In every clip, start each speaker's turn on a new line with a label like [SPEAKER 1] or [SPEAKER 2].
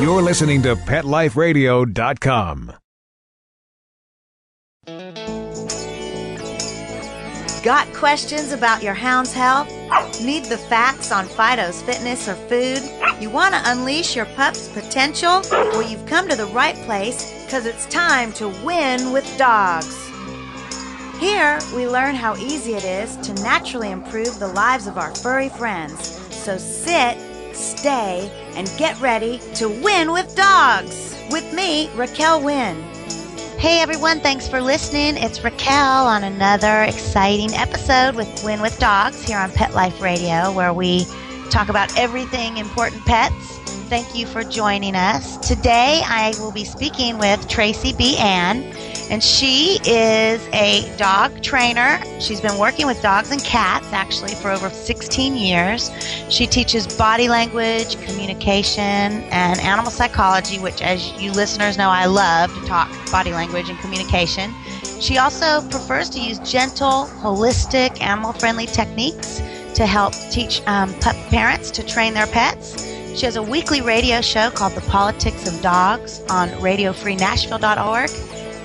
[SPEAKER 1] You're listening to PetLifeRadio.com.
[SPEAKER 2] Got questions about your hound's health? Need the facts on Fido's fitness or food? You want to unleash your pup's potential? Well, you've come to the right place because it's time to win with dogs. Here, we learn how easy it is to naturally improve the lives of our furry friends. So sit, stay, and get ready to win with dogs. With me, Raquel Wynn. Hey everyone, thanks for listening. It's Raquel on another exciting episode with Wynn with Dogs here on Pet Life Radio, where we talk about everything important pets. Thank you for joining us. Today I will be speaking with Tracy B Ann, and she is a dog trainer. She's been working with dogs and cats actually for over 16 years. She teaches body language, communication, and animal psychology, which, as you listeners know, I love to talk body language and communication. She also prefers to use gentle, holistic, animal-friendly techniques to help teach pup parents to train their pets. She has a weekly radio show called The Politics of Dogs on radiofreenashville.org,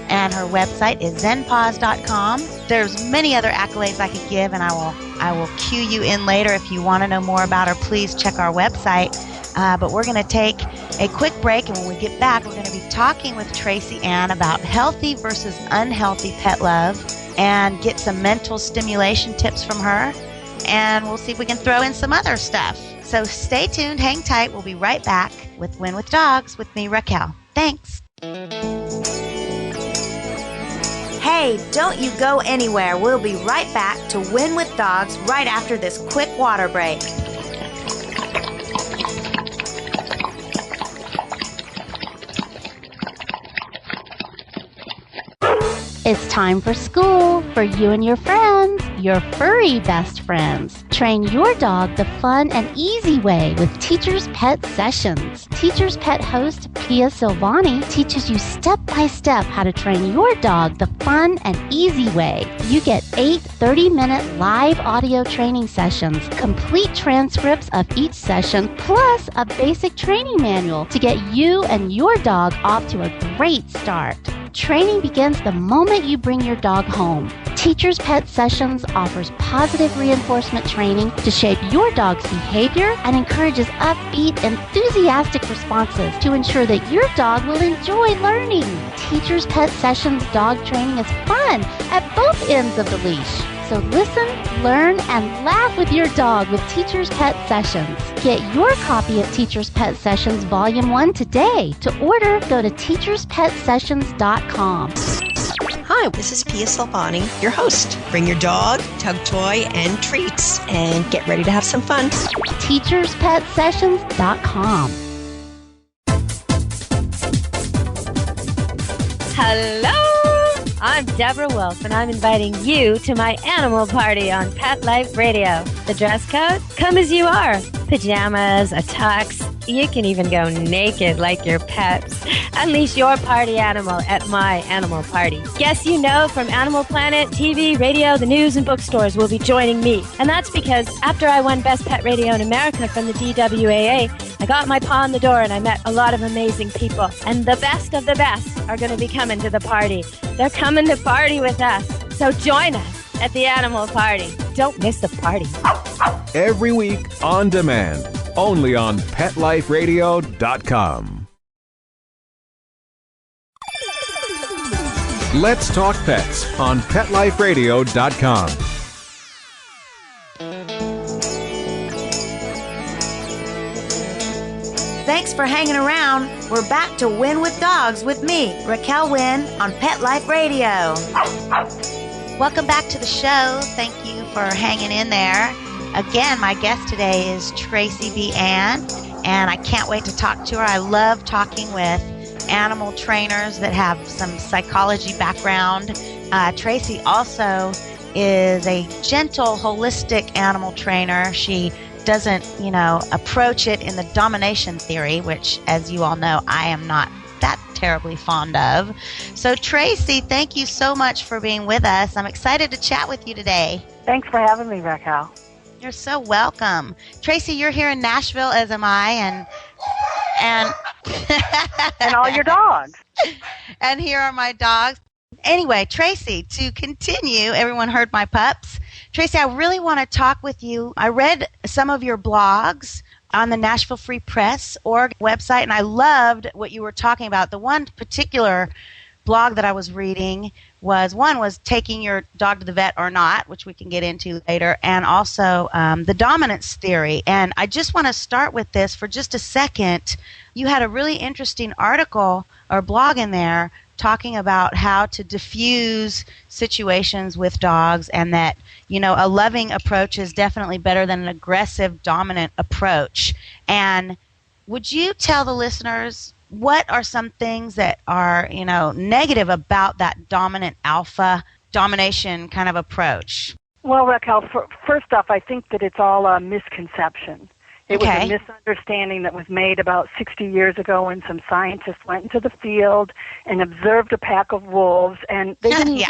[SPEAKER 2] and her website is zenpaws.com. There's many other accolades I could give, and I will cue you in later if you want to know more about her. Please check our website. But we're going to take a quick break, and when we get back, we're going to be talking with Tracy Ann about healthy versus unhealthy pet love and get some mental stimulation tips from her, and we'll see if we can throw in some other stuff. So stay tuned, hang tight. We'll be right back with Win with Dogs with me, Raquel. Thanks. Hey, don't you go anywhere. We'll be right back to Win with Dogs right after this quick water break.
[SPEAKER 3] It's time for school for you and your friends, your furry best friends. Train your dog the fun and easy way with Teacher's Pet Sessions. Teacher's Pet host Pia Silvani teaches you step-by-step how to train your dog the fun and easy way. You get 8 30-minute live audio training sessions, complete transcripts of each session, plus a basic training manual to get you and your dog off to a great start. Training begins the moment you bring your dog home. Teacher's Pet Sessions offers positive reinforcement training to shape your dog's behavior and encourages upbeat, enthusiastic responses to ensure that your dog will enjoy learning. Teacher's Pet Sessions dog training is fun at both ends of the leash. So listen, learn, and laugh with your dog with Teacher's Pet Sessions. Get your copy of Teacher's Pet Sessions Volume 1 today. To order, go to teacherspetsessions.com.
[SPEAKER 4] Hi, this is Pia Silvani, your host. Bring your dog, tug toy, and treats, and get ready to have some fun.
[SPEAKER 3] teacherspetsessions.com.
[SPEAKER 5] Hello! I'm Deborah Wolf, and I'm inviting you to my animal party on Pet Life Radio. The dress code? Come as you are. Pajamas, a tux. You can even go naked like your pets. Unleash your party animal at my animal party. Guests you know from Animal Planet, TV, radio, the news, and bookstores will be joining me. And that's because after I won Best Pet Radio in America from the DWAA, I got my paw in the door and I met a lot of amazing people. And the best of the best are going to be coming to the party. They're coming to party with us. So join us at the animal party. Don't miss the party.
[SPEAKER 1] Every week on demand, only on PetLifeRadio.com. Let's Talk Pets on PetLifeRadio.com.
[SPEAKER 2] Thanks for hanging around. We're back to Win with Dogs with me, Raquel Wynn, on Pet Life Radio. Welcome back to the show. Thank you for hanging in there. Again, my guest today is Tracy B Ann, and I can't wait to talk to her. I love talking with animal trainers that have some psychology background. Tracy also is a gentle, holistic animal trainer. She doesn't, approach it in the domination theory, which, as you all know, I am not that terribly fond of. So, Tracy, thank you so much for being with us. I'm excited to chat with you today.
[SPEAKER 6] Thanks for having me, Raquel.
[SPEAKER 2] You're so welcome. Tracy, you're here in Nashville, as am I, and And
[SPEAKER 6] and all your dogs.
[SPEAKER 2] And here are my dogs. Anyway, Tracy, to continue, everyone heard my pups. Tracy, I really want to talk with you. I read some of your blogs on the Nashville Free Press org website, and I loved what you were talking about. The one particular blog that I was reading was taking your dog to the vet or not, which we can get into later, and also the dominance theory. And I just want to start with this for just a second. You had a really interesting article or blog in there talking about how to diffuse situations with dogs, and that, you know, a loving approach is definitely better than an aggressive, dominant approach. And would you tell the listeners what are some things that are, you know, negative about that dominant alpha domination kind of approach?
[SPEAKER 6] Well, Raquel, first off, I think that it's all a misconception. It was a misunderstanding that was made about 60 years ago when some scientists went into the field and observed a pack of wolves, and they didn't.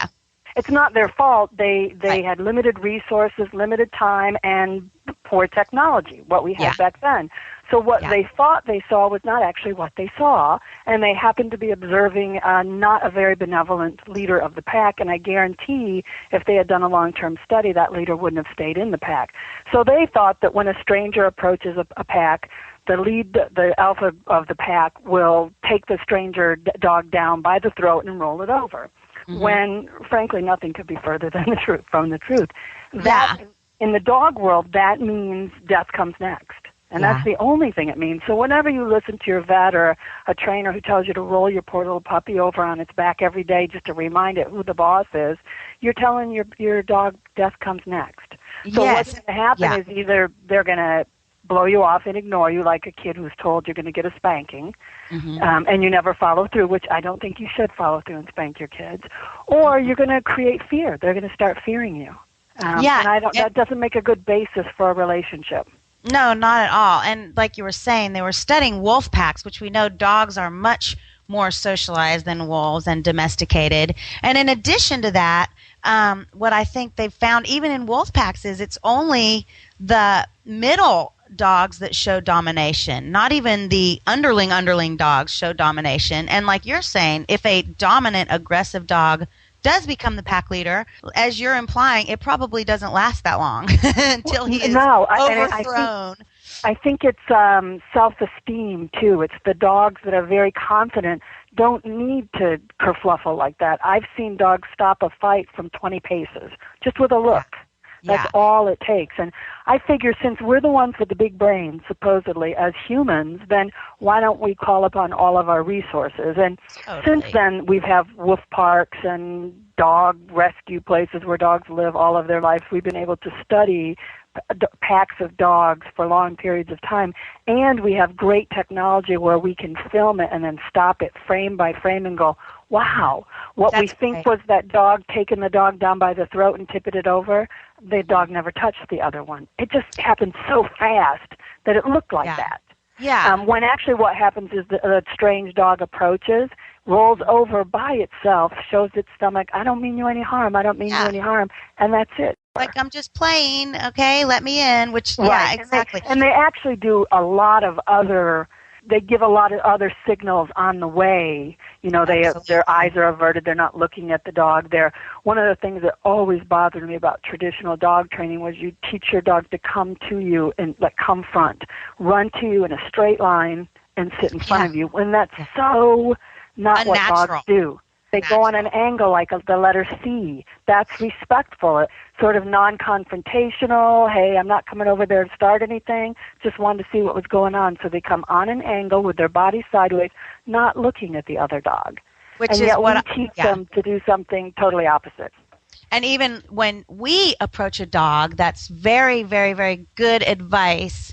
[SPEAKER 6] It's not their fault. They had limited resources, limited time, and poor technology, what we had back then. So what they thought they saw was not actually what they saw, and they happened to be observing not a very benevolent leader of the pack, and I guarantee if they had done a long-term study, that leader wouldn't have stayed in the pack. So they thought that when a stranger approaches a pack, the alpha of the pack will take the stranger dog down by the throat and roll it over, when, frankly, nothing could be further than from the truth. That, in the dog world, that means death comes next. And that's the only thing it means. So whenever you listen to your vet or a trainer who tells you to roll your poor little puppy over on its back every day just to remind it who the boss is, you're telling your dog death comes next. So what's going to happen is either they're going to blow you off and ignore you like a kid who's told you're going to get a spanking, and you never follow through, which I don't think you should follow through and spank your kids, or you're going to create fear. They're going to start fearing you. And that doesn't make a good basis for a relationship.
[SPEAKER 2] No, not at all. And like you were saying, they were studying wolf packs, which we know dogs are much more socialized than wolves and domesticated. And in addition to that, what I think they've found even in wolf packs is it's only the middle dogs that show domination. Not even the underling dogs show domination. And like you're saying, if a dominant, aggressive dog does become the pack leader, as you're implying, it probably doesn't last that long until he is overthrown.
[SPEAKER 6] I think it's self-esteem, too. It's the dogs that are very confident don't need to kerfluffle like that. I've seen dogs stop a fight from 20 paces, just with a look. That's all it takes. And I figure since we're the ones with the big brains, supposedly, as humans, then why don't we call upon all of our resources? And since then, we have wolf parks and dog rescue places where dogs live all of their lives. We've been able to study packs of dogs for long periods of time, and we have great technology where we can film it and then stop it frame by frame and go, wow, what we think was that dog taking the dog down by the throat and tipping it over, the dog never touched the other one. It just happened so fast that it looked like that. When actually what happens is the strange dog approaches, rolls over by itself, shows its stomach, I don't mean you any harm, I don't mean you any harm, and that's it.
[SPEAKER 2] Like, I'm just playing, okay, let me in, which, exactly.
[SPEAKER 6] And they actually do a lot of other, they give a lot of other signals on the way. You know, their eyes are averted, they're not looking at the dog. One of the things that always bothered me about traditional dog training was you teach your dog to come to you and, like, come front, run to you in a straight line and sit in front of you. And that's so not
[SPEAKER 2] unnatural.
[SPEAKER 6] What dogs do. They go on an angle like the letter C. That's respectful. Sort of non-confrontational. Hey, I'm not coming over there to start anything. Just wanted to see what was going on. So they come on an angle with their body sideways, not looking at the other dog. And yet we teach them to do something totally opposite.
[SPEAKER 2] And even when we approach a dog, that's very, very, very good advice,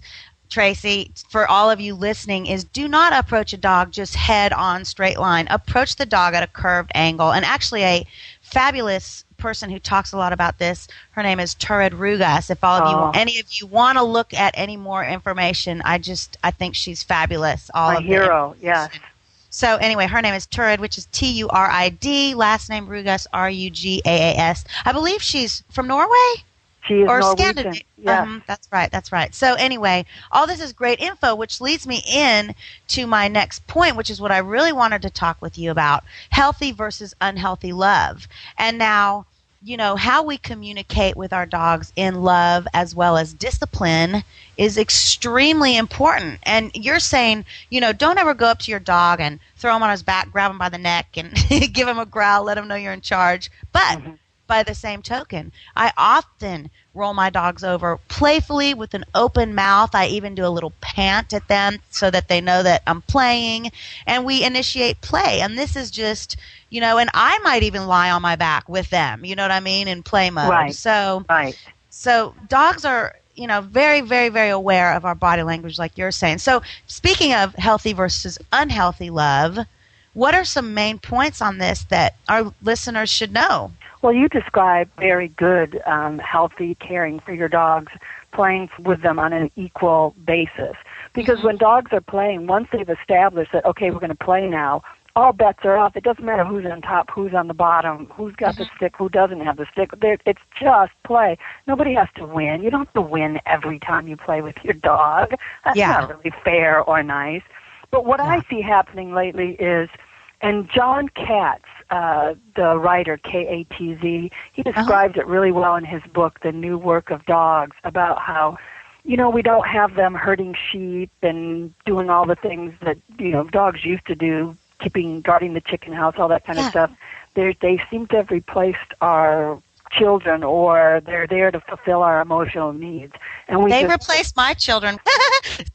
[SPEAKER 2] Tracy, for all of you listening, is do not approach a dog just head on straight line. Approach the dog at a curved angle. And actually a fabulous person who talks a lot about this, her name is Turid Rugas. If all of you, any of you want to look at any more information, I think she's fabulous.
[SPEAKER 6] A hero, yes.
[SPEAKER 2] So anyway, her name is Turid, which is Turid, last name Rugas, Rugaas. I believe she's from Norway.
[SPEAKER 6] She is
[SPEAKER 2] or
[SPEAKER 6] Norwegian.
[SPEAKER 2] Scandinavian.
[SPEAKER 6] Yeah.
[SPEAKER 2] That's right. So anyway, all this is great info, which leads me in to my next point, which is what I really wanted to talk with you about: healthy versus unhealthy love. And now, how we communicate with our dogs in love as well as discipline is extremely important. And you're saying, don't ever go up to your dog and throw him on his back, grab him by the neck, and give him a growl, let him know you're in charge. But by the same token, I often roll my dogs over playfully with an open mouth. I even do a little pant at them so that they know that I'm playing, and we initiate play. And this is just, and I might even lie on my back with them, you know what I mean, in play mode.
[SPEAKER 6] Right.
[SPEAKER 2] So dogs are, very, very, very aware of our body language, like you're saying. So speaking of healthy versus unhealthy love, what are some main points on this that our listeners should know?
[SPEAKER 6] Well, you describe very good, healthy caring for your dogs, playing with them on an equal basis. Because when dogs are playing, once they've established that, okay, we're going to play now, all bets are off. It doesn't matter who's on top, who's on the bottom, who's got the stick, who doesn't have the stick. It's just play. Nobody has to win. You don't have to win every time you play with your dog. That's not really fair or nice. But what I see happening lately is, and John Katz, the writer, Katz, he describes it really well in his book, The New Work of Dogs, about how, we don't have them herding sheep and doing all the things that, dogs used to do, guarding the chicken house, all that kind of stuff. They seem to have replaced our children, or they're there to fulfill our emotional needs. And
[SPEAKER 2] they replaced my children.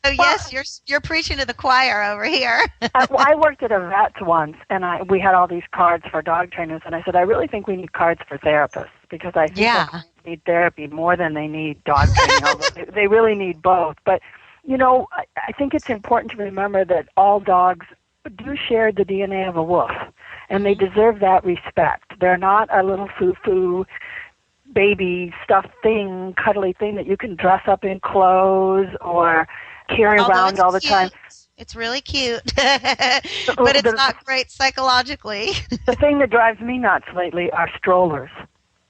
[SPEAKER 2] So yes, you're preaching to the choir over here.
[SPEAKER 6] I worked at a vet once, and we had all these cards for dog trainers, and I said, I really think we need cards for therapists, because I think they need therapy more than they need dog training, although they really need both. But, I think it's important to remember that all dogs do share the DNA of a wolf, and they deserve that respect. They're not a little foo-foo baby stuffed thing, cuddly thing that you can dress up in clothes or carry around all the time.
[SPEAKER 2] It's really cute, but it's not great psychologically.
[SPEAKER 6] The thing that drives me nuts lately are strollers.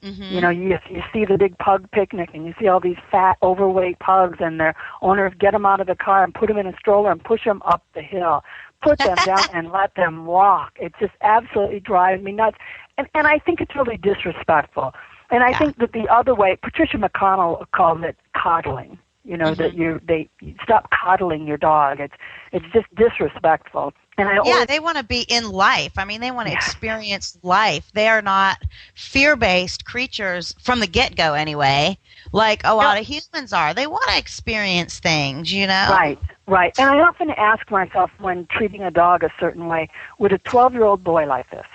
[SPEAKER 6] You see the big pug picnic, and you see all these fat, overweight pugs, and their owners get them out of the car and put them in a stroller and push them up the hill. Put them down and let them walk. It just absolutely drives me nuts. And I think it's really disrespectful. And I think that the other way, Patricia McConnell called it coddling. That you stop coddling your dog. It's just disrespectful. And
[SPEAKER 2] they want to be in life. I mean, they want to experience life. They are not fear-based creatures from the get-go anyway, like a lot of humans are. They want to experience things,
[SPEAKER 6] Right. And I often ask myself, when treating a dog a certain way, would a 12-year-old boy like this?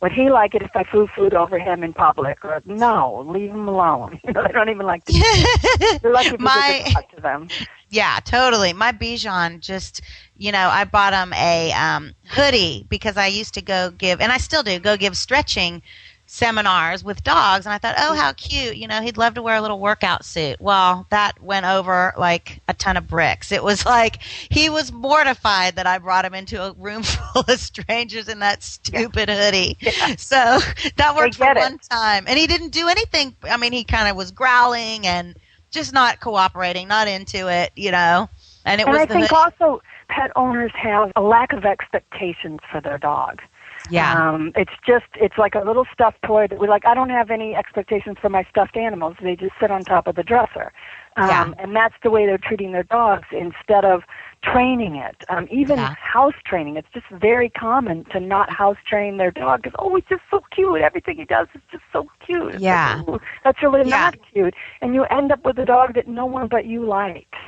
[SPEAKER 6] Would he like it if I threw food over him in public? Or no, leave him alone. They don't even like to do it. They're lucky if you get to talk to them.
[SPEAKER 2] Yeah, totally. My Bichon just, I bought him a hoodie because I used to go give, and I still do, go give stretching seminars with dogs, and I thought, oh, how cute, he'd love to wear a little workout suit. Well, that went over like a ton of bricks. It was like he was mortified that I brought him into a room full of strangers in that stupid hoodie. So that worked for one time, and he didn't do anything. I mean, he kind of was growling and just not cooperating, not into it, and it was
[SPEAKER 6] I think also pet owners have a lack of expectations for their dog. It's like a little stuffed toy that I don't have any expectations for my stuffed animals. They just sit on top of the dresser. And that's the way they're treating their dogs instead of training it. Even house training. It's just very common to not house train their dog because, it's just so cute. Everything he does is just so cute. That's really not cute. And you end up with a dog that no one but you likes.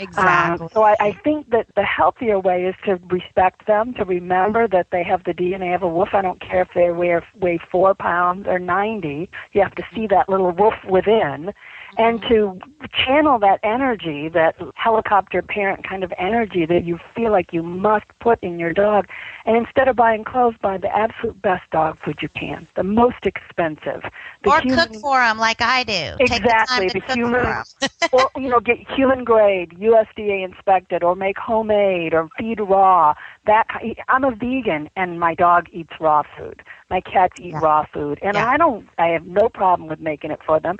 [SPEAKER 2] Exactly.
[SPEAKER 6] So I think that the healthier way is to respect them, to remember that they have the DNA of a wolf. I don't care if they weigh 4 pounds or 90. You have to see that little wolf within. And to channel that energy, that helicopter parent kind of energy that you feel like you must put in your dog. And instead of buying clothes, buy the absolute best dog food you can, the most expensive.
[SPEAKER 2] Or cook for them like I do.
[SPEAKER 6] Exactly.
[SPEAKER 2] Take the time to cook
[SPEAKER 6] Or, get human grade, USDA inspected, or make homemade, or feed raw. I'm a vegan, and my dog eats raw food. My cats eat raw food. And I have no problem with making it for them.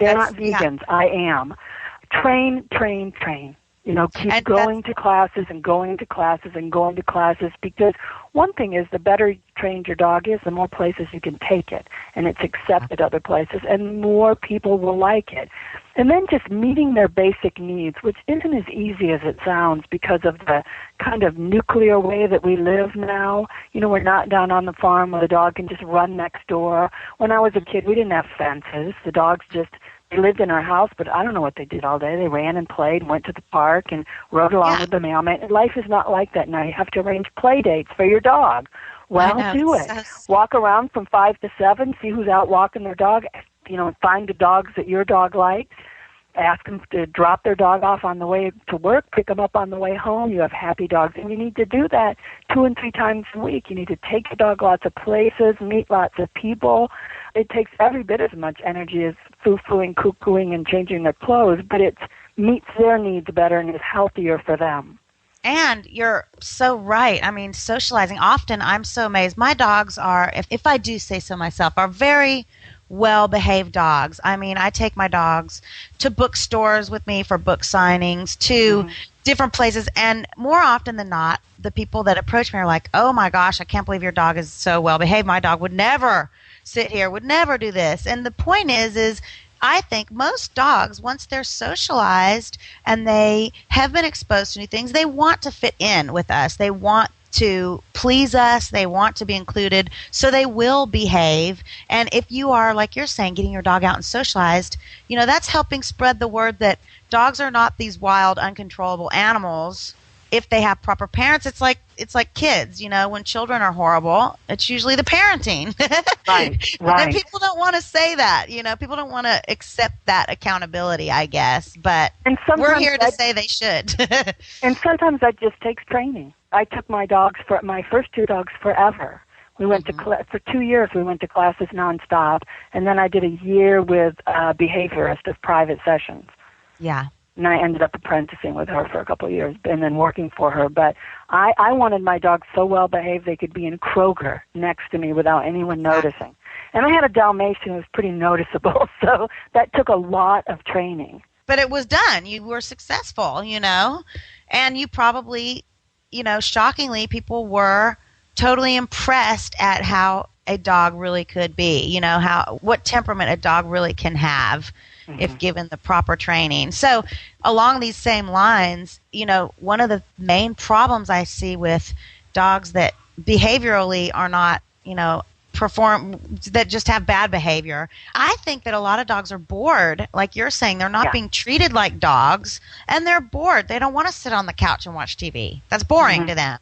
[SPEAKER 6] They're not vegans. I am. Train. Keep going to classes and going to classes and going to classes, because one thing is the better trained your dog is, the more places you can take it, and it's accepted other places, and more people will like it. And then just meeting their basic needs, which isn't as easy as it sounds because of the kind of nuclear way that we live now. We're not down on the farm where the dog can just run next door. When I was a kid, we didn't have fences. The dogs they lived in our house, but I don't know what they did all day. They ran and played, went to the park, and rode along with the mailman. And life is not like that now. You have to arrange play dates for your dog. Well, do it. Walk around from 5 to 7, see who's out walking their dog. Find the dogs that your dog likes. Ask them to drop their dog off on the way to work, pick them up on the way home. You have happy dogs, and you need to do that 2 and 3 times a week. You need to take your dog lots of places, meet lots of people. It takes every bit as much energy as foo-fooing, cuckooing, and changing their clothes, but it meets their needs better and is healthier for them.
[SPEAKER 2] And you're so right. I mean, socializing. Often I'm so amazed. My dogs are, if I do say so myself, are very well-behaved dogs. I mean, I take my dogs to bookstores with me for book signings, to different places, and more often than not, the people that approach me are like, oh my gosh, I can't believe your dog is so well-behaved. My dog would never sit here, would never do this. And the point is I think most dogs, once they're socialized and they have been exposed to new things, they want to fit in with us. They want to please us. They want to be included, so they will behave. And if you are, like you're saying, getting your dog out and socialized, that's helping spread the word that dogs are not these wild, uncontrollable animals. If they have proper parents, it's like kids, when children are horrible, it's usually the parenting.
[SPEAKER 6] Right.
[SPEAKER 2] And people don't want to say that, people don't want to accept that accountability, I guess, but we're here to say they should.
[SPEAKER 6] And sometimes that just takes training. I took my first 2 dogs forever. We went to for 2 years. We went to classes nonstop, and then I did a year with a behaviorist of private sessions.
[SPEAKER 2] Yeah.
[SPEAKER 6] And I ended up apprenticing with her for a couple of years and then working for her. But I wanted my dogs so well behaved they could be in Kroger next to me without anyone noticing. And I had a Dalmatian who was pretty noticeable, so that took a lot of training.
[SPEAKER 2] But it was done. You were successful, and you probably, shockingly, people were totally impressed at how a dog really could be, what temperament a dog really can have if given the proper training. So along these same lines, one of the main problems I see with dogs that behaviorally are not, that just have bad behavior, I think that a lot of dogs are bored. Like you're saying, they're not being treated like dogs, and they're bored. They don't want to sit on the couch and watch TV. That's boring to them.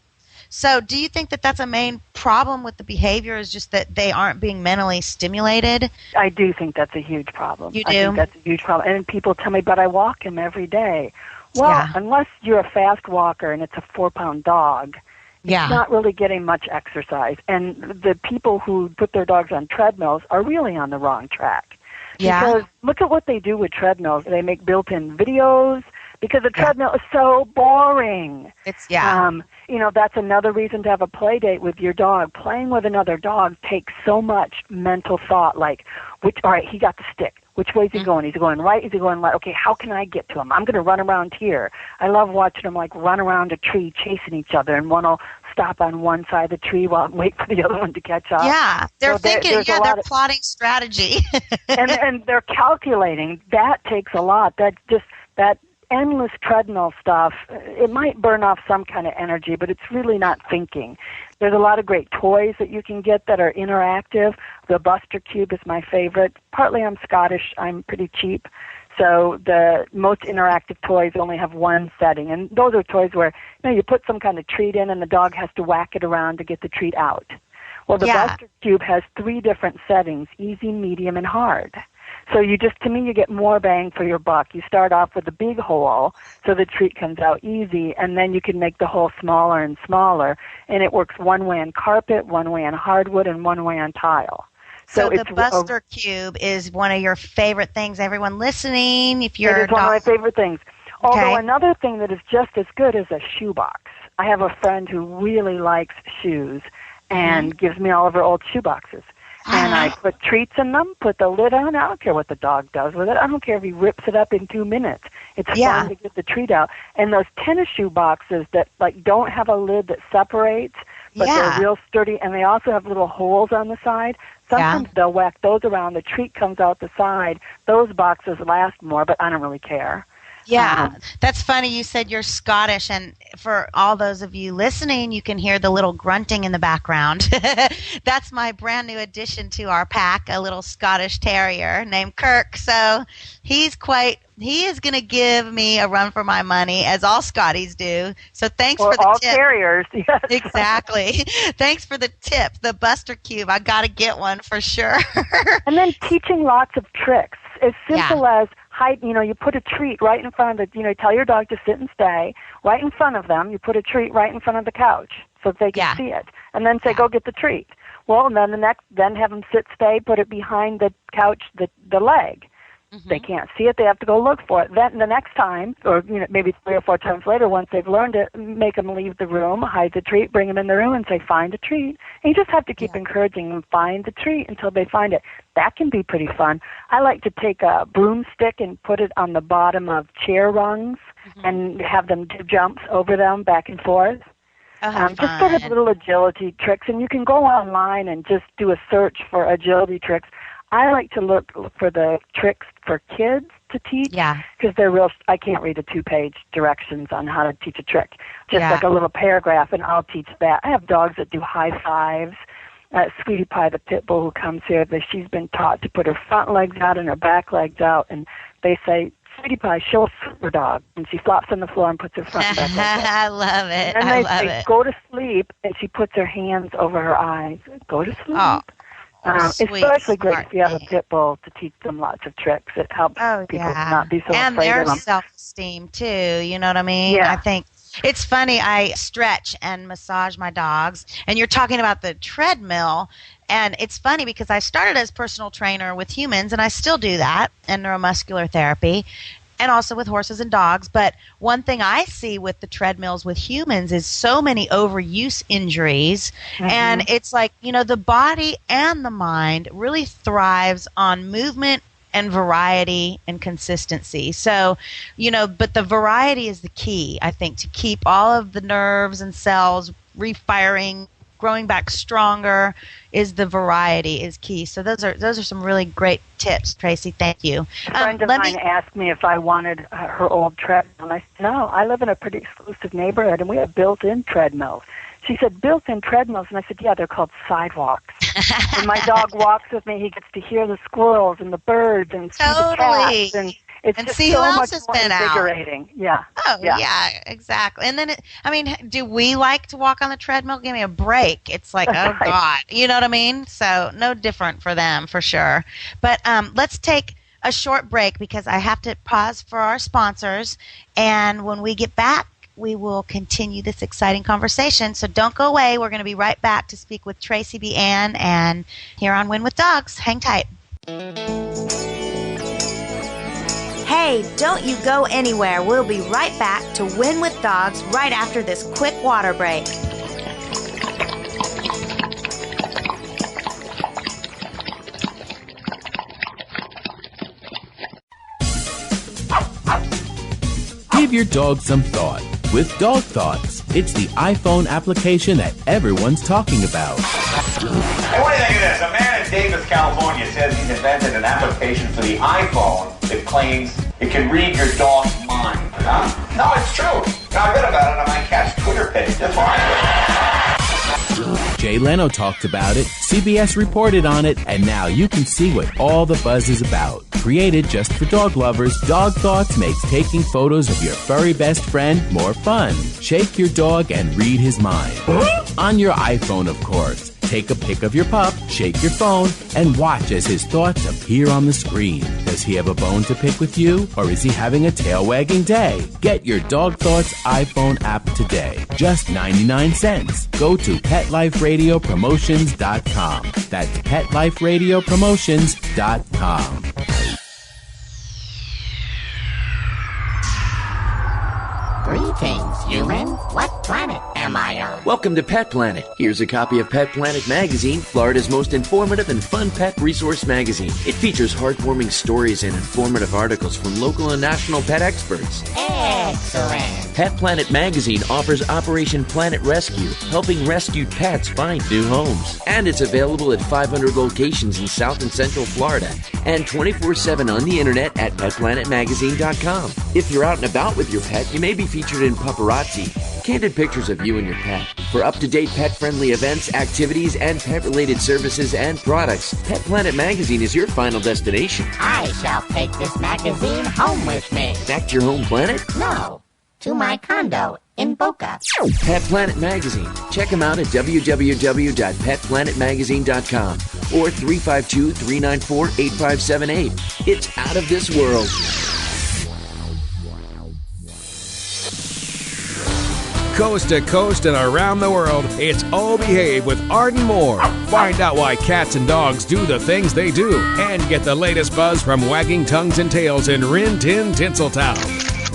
[SPEAKER 2] So do you think that that's a main problem with the behavior, is just that they aren't being mentally stimulated?
[SPEAKER 6] I do think that's a huge problem.
[SPEAKER 2] You do?
[SPEAKER 6] I think that's a huge problem. And people tell me, but I walk him every day. Well, unless you're a fast walker and it's a 4-pound dog, it's not really getting much exercise. And the people who put their dogs on treadmills are really on the wrong track. Because look at what they do with treadmills. They make built-in videos, because the treadmill is so boring. That's another reason to have a play date with your dog. Playing with another dog takes so much mental thought, like, all right, he got the stick. Which way is he going? Is he going right? Is he going left? Okay, how can I get to him? I'm going to run around here. I love watching them, run around a tree chasing each other, and one will stop on one side of the tree while I wait for the other one to catch up.
[SPEAKER 2] Yeah, they're thinking, they're plotting strategy.
[SPEAKER 6] and they're calculating. That takes a lot. That endless treadmill stuff, it might burn off some kind of energy, but it's really not thinking. There's a lot of great toys that you can get that are interactive. The Buster Cube is my favorite. Partly I'm Scottish. I'm pretty cheap. So the most interactive toys only have one setting. And those are toys where you put some kind of treat in and the dog has to whack it around to get the treat out. Well, the Buster Cube has 3 different settings, easy, medium, and hard. So you get more bang for your buck. You start off with a big hole so the treat comes out easy, and then you can make the hole smaller and smaller, and it works one way on carpet, one way on hardwood, and one way on tile.
[SPEAKER 2] So the Buster Cube is one of your favorite things. Everyone listening, if you're...
[SPEAKER 6] It is one of my favorite things. Although another thing that is just as good is a shoebox. I have a friend who really likes shoes and gives me all of her old shoeboxes. And I put treats in them, put the lid on. I don't care what the dog does with it. I don't care if he rips it up in 2 minutes. It's fun to get the treat out. And those tennis shoe boxes that like don't have a lid that separates, but they're real sturdy, and they also have little holes on the side. Sometimes they'll whack those around. The treat comes out the side. Those boxes last more, but I don't really care.
[SPEAKER 2] Yeah, that's funny. You said you're Scottish, and for all those of you listening, you can hear the little grunting in the background. That's my brand new addition to our pack, a little Scottish terrier named Kirk. So he is going to give me a run for my money, as all Scotties do. So thanks for the
[SPEAKER 6] all
[SPEAKER 2] tip.
[SPEAKER 6] Terriers, yes.
[SPEAKER 2] Exactly. Thanks for the tip, the Buster Cube. I got to get one for sure.
[SPEAKER 6] And then teaching lots of tricks, as simple as you put a treat right in front of tell your dog to sit and stay right in front of them. You put a treat right in front of the couch so that they can see it, and then say, go get the treat. Well, and then have them sit, stay, put it behind the couch, the leg. They can't see it. They have to go look for it. Then the next time, or maybe 3 or 4 times later, once they've learned it, make them leave the room, hide the treat, bring them in the room, and say, find a treat. And you just have to keep encouraging them, find the treat until they find it. That can be pretty fun. I like to take a broomstick and put it on the bottom of chair rungs and have them do jumps over them back and forth. Just sort of little agility tricks. And you can go online and just do a search for agility tricks. I like to look for the tricks for kids to teach because they're real. I can't read a 2-page directions on how to teach a trick. Just like a little paragraph, and I'll teach that. I have dogs that do high fives. Sweetie Pie, the pit bull who comes here, she's been taught to put her front legs out and her back legs out, and they say, Sweetie Pie, show a super dog. And she flops on the floor and puts her front and back legs out.
[SPEAKER 2] I love it.
[SPEAKER 6] And then they say, go to sleep, and she puts her hands over her eyes. Go to sleep.
[SPEAKER 2] Oh.
[SPEAKER 6] Especially great if you have a pit bull to teach them lots of tricks. It helps people not be so
[SPEAKER 2] and
[SPEAKER 6] afraid
[SPEAKER 2] their
[SPEAKER 6] of them.
[SPEAKER 2] Self-esteem too. You know what I mean?
[SPEAKER 6] Yeah.
[SPEAKER 2] I think it's funny. I stretch and massage my dogs, and you're talking about the treadmill. And it's funny because I started as personal trainer with humans, and I still do that, and neuromuscular therapy, and also with horses and dogs. But one thing I see with the treadmills with humans is so many overuse injuries. And it's like, the body and the mind really thrives on movement and variety and consistency. So, but the variety is the key, I think, to keep all of the nerves and cells refiring, growing back stronger. Is the variety is key. So those are some really great tips, Tracy. Thank you.
[SPEAKER 6] A friend of mine asked me if I wanted her old treadmill, and I said, no, I live in a pretty exclusive neighborhood, and we have built-in treadmills. She said, built-in treadmills, and I said, yeah, they're called sidewalks. When my dog walks with me, he gets to hear the squirrels and the birds and see the cats, and it's just
[SPEAKER 2] see
[SPEAKER 6] so
[SPEAKER 2] who else
[SPEAKER 6] much
[SPEAKER 2] has
[SPEAKER 6] more
[SPEAKER 2] been
[SPEAKER 6] invigorating.
[SPEAKER 2] Out.
[SPEAKER 6] Yeah.
[SPEAKER 2] Oh, yeah, exactly. And then, do we like to walk on the treadmill? Give me a break. It's like, oh, God. You know what I mean? So no different for them, for sure. But let's take a short break because I have to pause for our sponsors. And when we get back, we will continue this exciting conversation. So don't go away. We're going to be right back to speak with Tracy B Ann and here on Wynn with Dogs. Hang tight. Hey, don't you go anywhere. We'll be right back to Wynn with Dogs right after this quick water break.
[SPEAKER 1] Give your dog some thought with Dog Thoughts. It's the iPhone application that everyone's talking about.
[SPEAKER 7] Hey, what do you think of this? A man in Davis, California says he's invented an application for the iPhone that claims it can read your dog's mind. Huh? No, it's true. I read about it on my cat's Twitter page. That's why.
[SPEAKER 1] Jay Leno talked about it, CBS reported on it, and now you can see what all the buzz is about. Created just for dog lovers, Dog Thoughts makes taking photos of your furry best friend more fun. Shake your dog and read his mind. On your iPhone, of course. Take a pic of your pup, shake your phone, and watch as his thoughts appear on the screen. Does he have a bone to pick with you, or is he having a tail-wagging day? Get your Dog Thoughts iPhone app today. Just 99 cents. Go to PetLifeRadioPromotions.com. That's PetLifeRadioPromotions.com.
[SPEAKER 8] Greetings, humans. What planet am I on?
[SPEAKER 9] Welcome to Pet Planet. Here's a copy of Pet Planet Magazine, Florida's most informative and fun pet resource magazine. It features heartwarming stories and informative articles from local and national pet experts.
[SPEAKER 8] Excellent.
[SPEAKER 9] Pet Planet Magazine offers Operation Planet Rescue, helping rescued pets find new homes. And it's available at 500 locations in South and Central Florida and 24/7 on the internet at petplanetmagazine.com. If you're out and about with your pet, you may be featured in Paparazzi, candid pictures of you and your pet. For up-to-date pet-friendly events, activities, and pet-related services and products, Pet Planet Magazine is your final destination.
[SPEAKER 8] I shall take this magazine home with me.
[SPEAKER 9] Back to your home planet?
[SPEAKER 8] No, to my condo in Boca.
[SPEAKER 9] Pet Planet Magazine. Check them out at www.petplanetmagazine.com or 352-394-8578. It's out of this world.
[SPEAKER 10] Coast to coast and around the world, it's Oh Behave with Arden Moore. Find out why cats and dogs do the things they do and get the latest buzz from wagging tongues and tails in Rin Tin Tinseltown.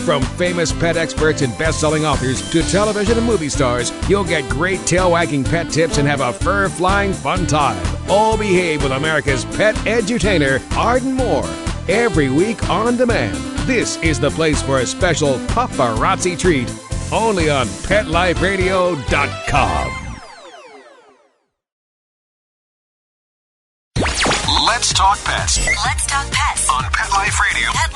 [SPEAKER 10] From famous pet experts and best-selling authors to television and movie stars, you'll get great tail-wagging pet tips and have a fur-flying fun time. Oh Behave with America's pet edutainer, Arden Moore. Every week on demand. This is the place for a special paparazzi treat. Only on PetLifeRadio.com.
[SPEAKER 11] Let's talk pets.
[SPEAKER 12] Let's talk pets
[SPEAKER 11] On Pet Life Radio.
[SPEAKER 12] Pet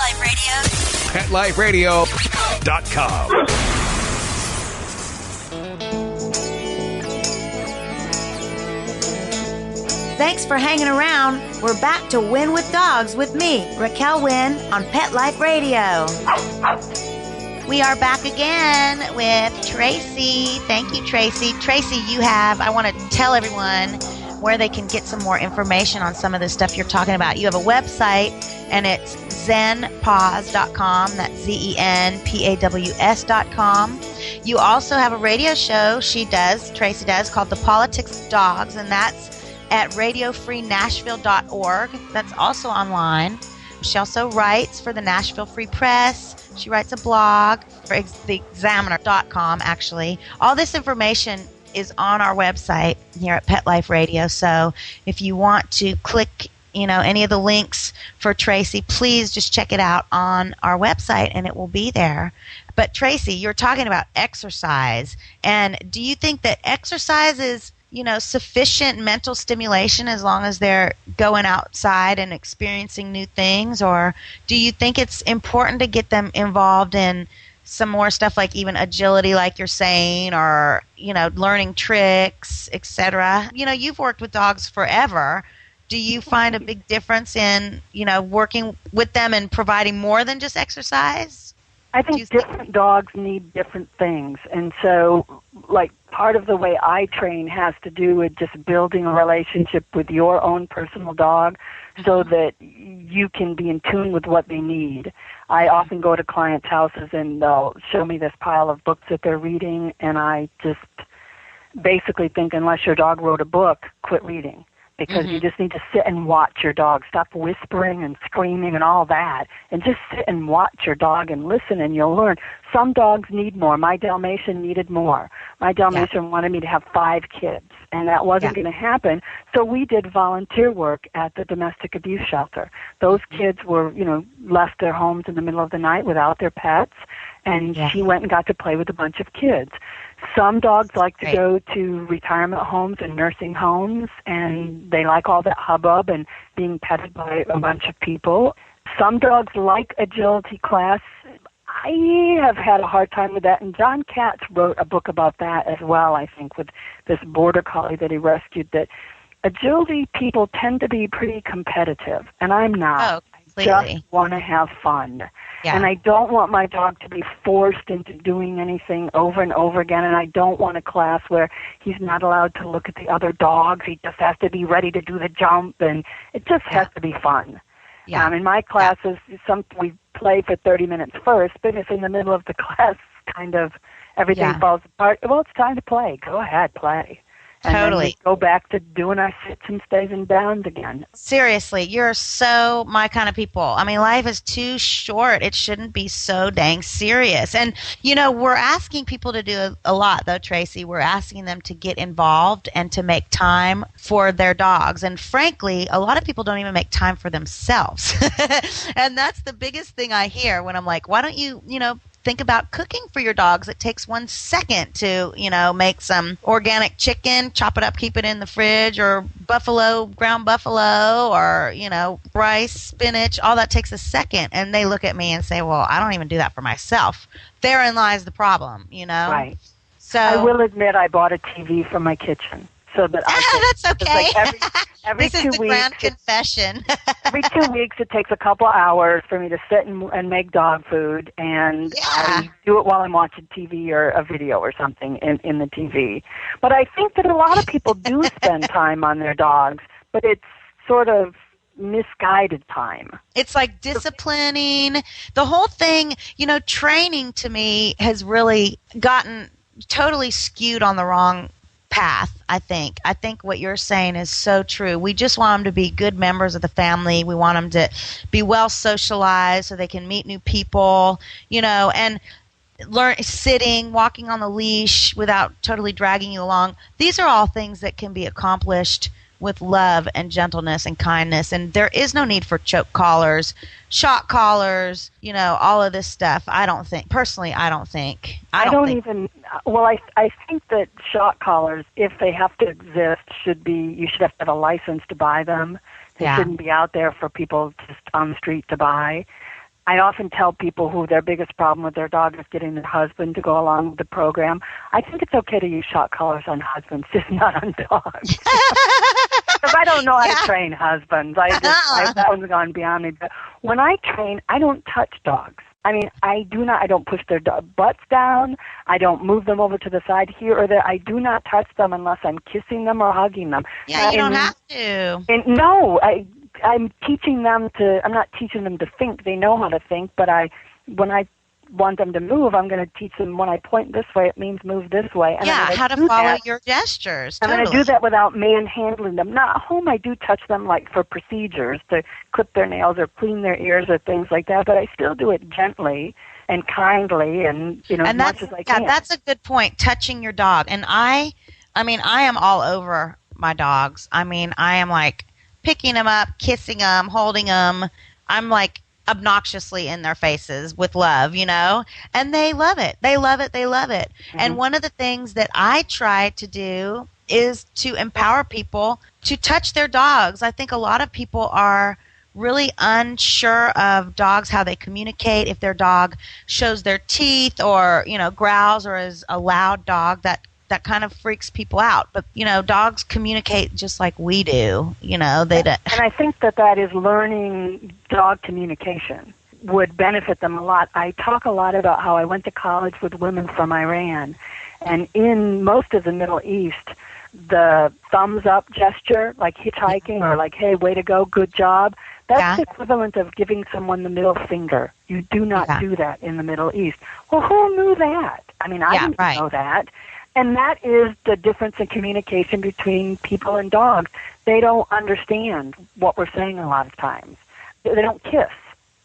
[SPEAKER 12] Life Radio.
[SPEAKER 10] PetLifeRadio.com.
[SPEAKER 2] Thanks for hanging around. We're back to Wynn with Dogs with me, Raquel Wynn, on Pet Life Radio. We are back again with Tracy. Thank you, Tracy. Tracy, I want to tell everyone where they can get some more information on some of the stuff you're talking about. You have a website, and it's zenpaws.com. That's ZENPAWS.com. You also have a radio show Tracy does, called The Politics of Dogs, and that's at radiofreenashville.org. That's also online. She also writes for the Nashville Free Press. She writes a blog for theexaminer.com, actually. All this information is on our website here at Pet Life Radio. So if you want to click, any of the links for Tracy, please just check it out on our website and it will be there. But Tracy, you're talking about exercise. And do you think that exercise is sufficient mental stimulation as long as they're going outside and experiencing new things? Or do you think it's important to get them involved in some more stuff like even agility, like you're saying, or, learning tricks, etc.? You've worked with dogs forever. Do you find a big difference in, working with them and providing more than just exercise?
[SPEAKER 6] I think different dogs need different things. And so, part of the way I train has to do with just building a relationship with your own personal dog so that you can be in tune with what they need. I often go to clients' houses and they'll show me this pile of books that they're reading, and I just basically think, unless your dog wrote a book, quit reading. Because you just need to sit and watch your dog. Stop whispering and screaming and all that, and just sit and watch your dog and listen, and you'll learn. Some dogs need more. My Dalmatian needed more. My Dalmatian wanted me to have 5 kids, and that wasn't going to happen. So we did volunteer work at the domestic abuse shelter. Those kids were, left their homes in the middle of the night without their pets, and she went and got to play with a bunch of kids. Some dogs like to go to retirement homes and nursing homes, and they like all that hubbub and being petted by a bunch of people. Some dogs like agility class. I have had a hard time with that, and John Katz wrote a book about that as well, I think, with this border collie that he rescued, that agility people tend to be pretty competitive, and I'm not.
[SPEAKER 2] Oh, completely.
[SPEAKER 6] Just want to have fun.
[SPEAKER 2] Yeah.
[SPEAKER 6] And I don't want my dog to be forced into doing anything over and over again, and I don't want a class where he's not allowed to look at the other dogs. He just has to be ready to do the jump, and it just has to be fun.
[SPEAKER 2] Yeah.
[SPEAKER 6] In my classes, we play for 30 minutes first, but if in the middle of the class kind of everything falls apart, well, it's time to play. Go ahead, play. And
[SPEAKER 2] Totally.
[SPEAKER 6] then we go back to doing our sits and stays and downs again.
[SPEAKER 2] Seriously, you're so my kind of people. I mean, life is too short. It shouldn't be so dang serious. And, we're asking people to do a lot, though, Tracy. We're asking them to get involved and to make time for their dogs. And frankly, a lot of people don't even make time for themselves. And that's the biggest thing I hear when I'm like, why don't you, think about cooking for your dogs. It takes 1 second to, make some organic chicken, chop it up, keep it in the fridge, or ground buffalo, or, rice, spinach. All that takes a second. And they look at me and say, well, I don't even do that for myself. Therein lies the problem,
[SPEAKER 6] Right.
[SPEAKER 2] So
[SPEAKER 6] I will admit I bought a TV for my kitchen. So that
[SPEAKER 2] that's okay.
[SPEAKER 6] Every
[SPEAKER 2] this
[SPEAKER 6] 2
[SPEAKER 2] is the
[SPEAKER 6] weeks,
[SPEAKER 2] grand confession.
[SPEAKER 6] every 2 weeks, it takes a couple hours for me to sit and make dog food, and I do it while I'm watching TV or a video or something in the TV. But I think that a lot of people do spend time on their dogs, but it's sort of misguided time.
[SPEAKER 2] It's like disciplining. The whole thing, training to me has really gotten totally skewed on the wrong path, I think. I think what you're saying is so true. We just want them to be good members of the family. We want them to be well socialized so they can meet new people, and learn sitting, walking on the leash without totally dragging you along. These are all things that can be accomplished with love and gentleness and kindness. And there is no need for choke collars, shock collars, all of this stuff. I don't think. I think that shock collars, if they have to exist, you should have to have a license to buy them. They shouldn't be out there for people just on the street to buy. I often tell people who their biggest problem with their dog is getting their husband to go along with the program. I think it's okay to use shock collars on husbands, just not on dogs. Because I don't know how to train husbands. That one's gone beyond me. But when I train, I don't touch dogs. I mean, I don't push their butts down. I don't move them over to the side here or there. I do not touch them unless I'm kissing them or hugging them. Yeah, you don't have to.
[SPEAKER 6] No, I'm teaching them I'm not teaching them to think. They know how to think, but when I want them to move, I'm going to teach them when I point this way, it means move this way. And
[SPEAKER 2] how to follow your gestures.
[SPEAKER 6] I'm going to do that without manhandling them. Now, at home, I do touch them like for procedures to clip their nails or clean their ears or things like that, but I still do it gently and kindly and, as much as I can.
[SPEAKER 2] Yeah, that's a good point, touching your dog. And I am all over my dogs. I mean, I am like picking them up, kissing them, holding them. I'm like obnoxiously in their faces with love, and they love it. They love it. Mm-hmm. And one of the things that I try to do is to empower people to touch their dogs. I think a lot of people are really unsure of dogs, how they communicate, if their dog shows their teeth or, growls or is a loud dog. That kind of freaks people out. But, dogs communicate just like we do. And
[SPEAKER 6] I think that is learning dog communication would benefit them a lot. I talk a lot about how I went to college with women from Iran. And in most of the Middle East, the thumbs up gesture, like hitchhiking or like, hey, way to go, good job, that's the equivalent of giving someone the middle finger. You do not do that in the Middle East. Well, who knew that? I mean, I didn't know that. And that is the difference in communication between people and dogs. They don't understand what we're saying a lot of times. They don't kiss.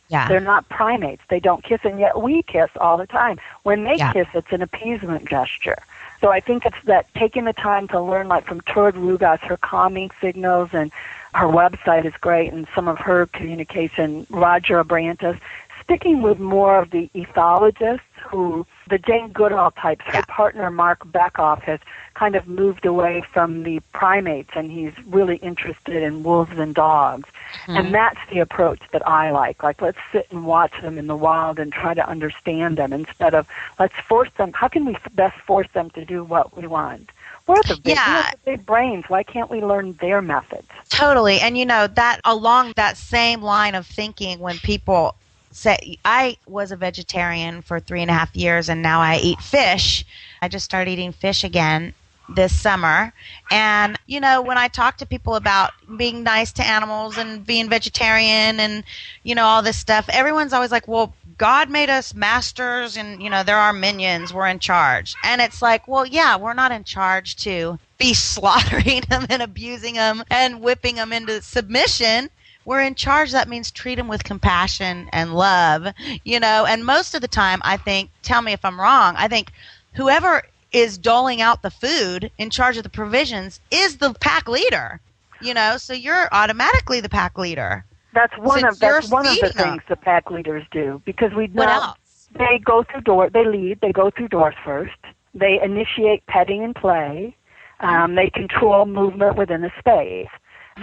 [SPEAKER 2] Yeah.
[SPEAKER 6] They're not primates. They don't kiss, and yet we kiss all the time. When they kiss, it's an appeasement gesture. So I think it's that taking the time to learn, like from Tord Rugas, her calming signals, and her website is great, and some of her communication, Roger Abrantes, sticking with more of the ethologists who, the Jane Goodall types, her partner Mark Beckoff has kind of moved away from the primates, and he's really interested in wolves and dogs. Mm-hmm. And that's the approach that I like. Like, let's sit and watch them in the wild and try to understand them instead of let's force them. How can we best force them to do what we want? We have the big brains. Why can't we learn their methods?
[SPEAKER 2] Totally. And, that along that same line of thinking, when people say, I was a vegetarian for 3.5 years and now I eat fish. I just started eating fish again this summer. And, when I talk to people about being nice to animals and being vegetarian and, all this stuff, everyone's always like, well, God made us masters and, they're our minions. We're in charge. And it's like, well, yeah, we're not in charge to be slaughtering them and abusing them and whipping them into submission. We're in charge. That means treat them with compassion and love, and most of the time, I think, tell me if I'm wrong, I think whoever is doling out the food in charge of the provisions is the pack leader, so you're automatically the pack leader.
[SPEAKER 6] That's one of the things the pack leaders do, because they go through doors first. They initiate petting and play. They control movement within the space.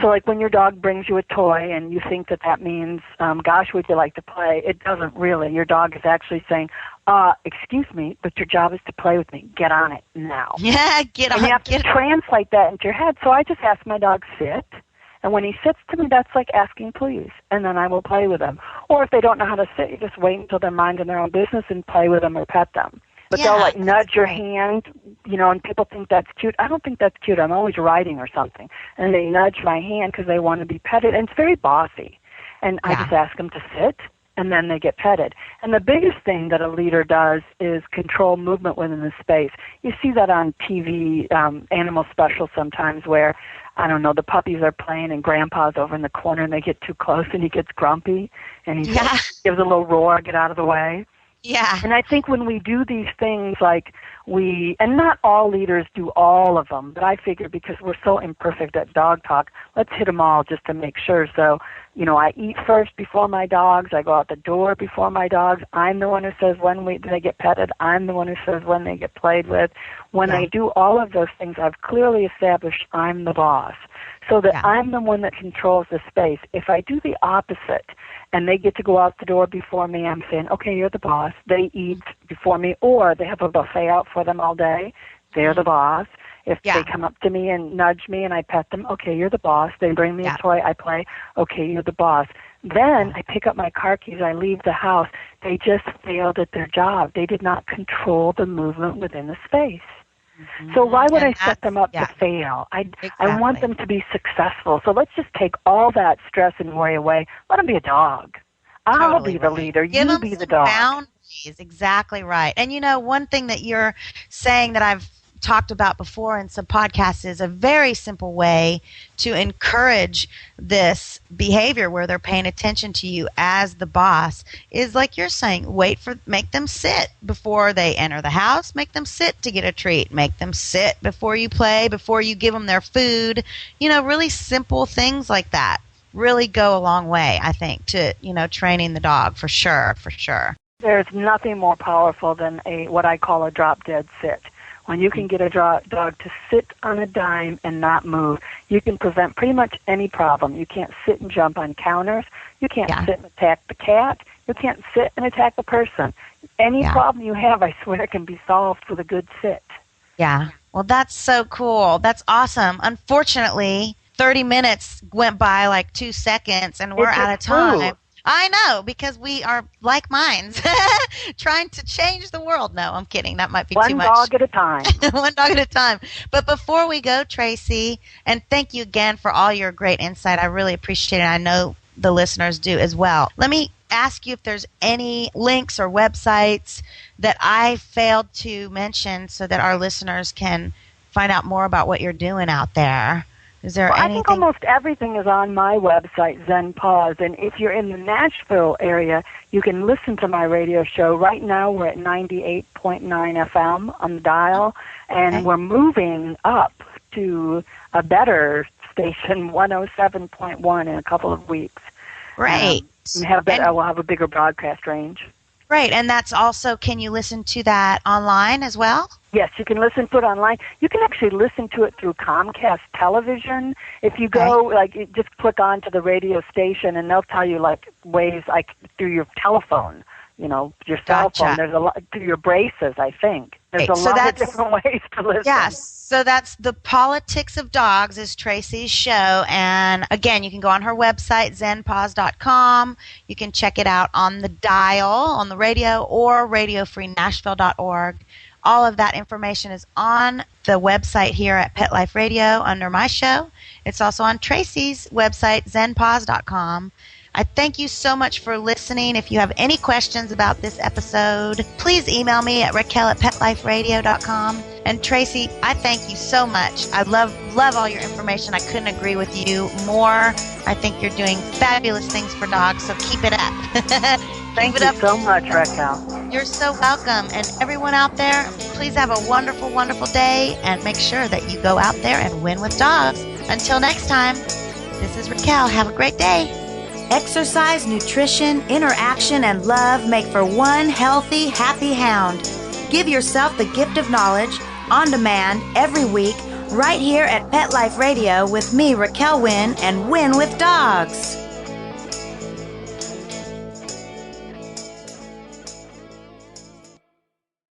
[SPEAKER 6] So like when your dog brings you a toy and you think that means, gosh, would you like to play? It doesn't really. Your dog is actually saying, excuse me, but your job is to play with me. Get on it now.
[SPEAKER 2] Yeah, get on it.
[SPEAKER 6] And you have to translate that into your head. So I just ask my dog, sit. And when he sits to me, that's like asking please. And then I will play with them. Or if they don't know how to sit, you just wait until they're minding their own business and play with them or pet them. But they'll like nudge your hand, and people think that's cute. I don't think that's cute. I'm always writing or something. And they nudge my hand because they want to be petted. And it's very bossy. And I just ask them to sit, and then they get petted. And the biggest thing that a leader does is control movement within the space. You see that on TV, animal specials sometimes where, I don't know, the puppies are playing and Grandpa's over in the corner and they get too close and he gets grumpy and he gives a little roar, get out of the way.
[SPEAKER 2] Yeah.
[SPEAKER 6] And I think when we do these things, like and not all leaders do all of them, but I figure because we're so imperfect at dog talk, let's hit them all just to make sure. So, I eat first before my dogs. I go out the door before my dogs. I'm the one who says when they get petted. I'm the one who says when they get played with. When I do all of those things, I've clearly established I'm the boss, so that I'm the one that controls the space. If I do the opposite, and they get to go out the door before me, I'm saying, okay, you're the boss. They eat before me, or they have a buffet out for them all day. They're the boss. If they come up to me and nudge me and I pet them, okay, you're the boss. They bring me a toy, I play, okay, you're the boss. Then I pick up my car keys, I leave the house. They just failed at their job. They did not control the movement within the space. So why would I set them up to fail? I want them to be successful. So let's just take all that stress and worry away. Let them be a dog. I'll be the leader. You be the dog.
[SPEAKER 2] Boundaries. Exactly right. And one thing that you're saying that I've talked about before in some podcasts is a very simple way to encourage this behavior where they're paying attention to you as the boss is like you're saying, make them sit before they enter the house, make them sit to get a treat, make them sit before you play, before you give them their food. Really simple things like that really go a long way, I think, to, training the dog for sure.
[SPEAKER 6] There's nothing more powerful than what I call a drop-dead sit. When you can get a dog to sit on a dime and not move, you can prevent pretty much any problem. You can't sit and jump on counters. You can't sit and attack the cat. You can't sit and attack the person. Any problem you have, I swear, can be solved with a good sit.
[SPEAKER 2] Yeah. Well, that's so cool. That's awesome. Unfortunately, 30 minutes went by like 2 seconds, and we're out of time. I know, because we are like minds trying to change the world. No, I'm kidding. That might be too much.
[SPEAKER 6] One dog at a time.
[SPEAKER 2] One dog at a time. But before we go, Tracy, and thank you again for all your great insight. I really appreciate it. I know the listeners do as well. Let me ask you if there's any links or websites that I failed to mention so that our listeners can find out more about what you're doing out there. Is there anything?
[SPEAKER 6] I think almost everything is on my website, Zen Paws. And if you're in the Nashville area, you can listen to my radio show. Right now, we're at 98.9 FM on the dial, and we're moving up to a better station, 107.1, in a couple of weeks.
[SPEAKER 2] Great.
[SPEAKER 6] We'll have a bigger broadcast range.
[SPEAKER 2] Great. And that's also, can you listen to that online as well?
[SPEAKER 6] Yes, you can listen to it online. You can actually listen to it through Comcast Television. If you go, just click on to the radio station, and they'll tell you, ways, through your telephone, your cell phone. There's a lot, through your braces, I think. There's a lot of different ways to listen.
[SPEAKER 2] Yes, so that's The Politics of Dogs is Tracy's show. And, again, you can go on her website, zenpaws.com. You can check it out on the dial, on the radio, or radiofreenashville.org. All of that information is on the website here at Pet Life Radio under my show. It's also on Tracy's website, zenpaws.com. I thank you so much for listening. If you have any questions about this episode, please email me at raquel@petliferadio.com. And Tracy, I thank you so much. I love all your information. I couldn't agree with you more. I think you're doing fabulous things for dogs, so keep it up.
[SPEAKER 6] Thank you so much, Raquel.
[SPEAKER 2] You're so welcome. And everyone out there, please have a wonderful, wonderful day, and make sure that you go out there and win with dogs. Until next time, this is Raquel. Have a great day. Exercise, nutrition, interaction, and love make for one healthy, happy hound. Give yourself the gift of knowledge on demand every week right here at Pet Life Radio with me, Raquel Wynn, and Win with Dogs.